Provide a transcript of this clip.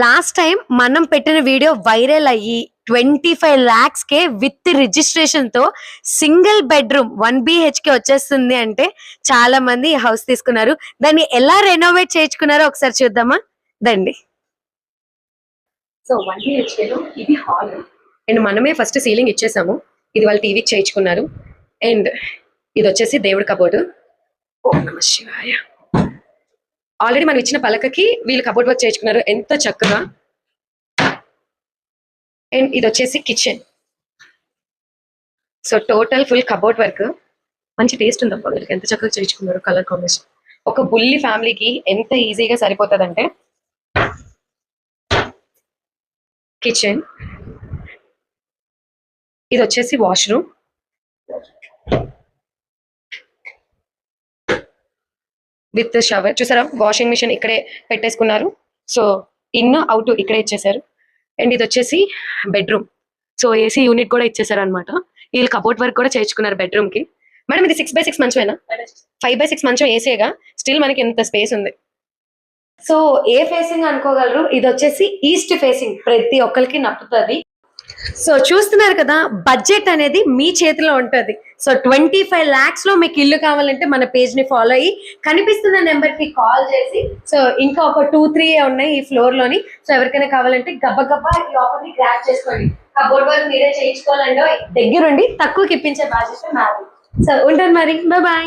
Last time మనం పెట్టిన video viral అయ్యి 25 lakhs కే విత్ రిజిస్ట్రేషన్ తో సింగిల్ బెడ్రూమ్ 1 BHK వచ్చేస్తుంది అంటే చాలా మంది హౌస్ తీసుకున్నారు. దాన్ని ఎలా రెనోవేట్ చేయించుకున్నారో ఒకసారి చూద్దామా దండి. సో 1 BHK లో ఇది హాల్ అండ్ మనమే ఫస్ట్ సీలింగ్ ఇచ్చేసాము. ఇది వాళ్ళు టీవీ చేయించుకున్నారు అండ్ ఇది వచ్చేసి దేవుడి కబోర్డు. ఓం నమః శివాయ. ఆల్రెడీ మనం ఇచ్చిన పలకకి వీళ్ళు కబోర్డ్ వర్క్ చేయించుకున్నారు ఎంత చక్కగా. అండ్ ఇది వచ్చేసి kitchen. So total full cupboard work. మంచి టేస్ట్ ఉందబ్బా వీళ్ళకి, ఎంత చక్కగా చేయించుకున్నారు. కలర్ కాంబినేషన్ ఒక బుల్లి ఫ్యామిలీకి ఎంత ఈజీగా సరిపోతుందంటే. కిచెన్, ఇది వచ్చేసి వాష్రూమ్. With shower. చూసారా వాషింగ్ మిషన్ ఇక్కడే పెట్టేసుకున్నారు. సో ఇన్ అవుట్ ఇక్కడే ఇచ్చేసారు. అండ్ ఇది వచ్చేసి బెడ్రూమ్. సో ఏసీ యూనిట్ కూడా ఇచ్చేసారు అనమాట. వీళ్ళు కబోర్డ్ వర్క్ కూడా చేయించుకున్నారు బెడ్రూమ్ కి. మేడం ఇది 6x6 మంచమేనా? 5x6 మంచం ఏసీగా స్టిల్ మనకి ఎంత స్పేస్ ఉంది. సో ఏ ఫేసింగ్ అనుకోగలరు, ఇది వచ్చేసి ఈస్ట్ ఫేసింగ్. ప్రతి ఒక్కరికి నప్పుతుంది. సో చూస్తున్నారు కదా, బడ్జెట్ అనేది మీ చేతిలో ఉంటుంది. సో 25 lakhs లో మీకు ఇల్లు కావాలంటే మన పేజ్ ని ఫాలో అయ్యి కనిపిస్తున్న నెంబర్ కి కాల్ చేసి, సో ఇంకా ఒక 2-3 ఉన్నాయి ఈ ఫ్లోర్ లోని. సో ఎవరికైనా కావాలంటే గబ్బా ఈ ఆఫర్ ని గ్రాప్ చేసుకోండి. కబోర్డ్ వర్క్ మీరే చేయించుకోవాలంటే దగ్గరుండి తక్కువకి ఇప్పించే బాధ్యత నాది. సో ఉంటాను మరి, బాయ్.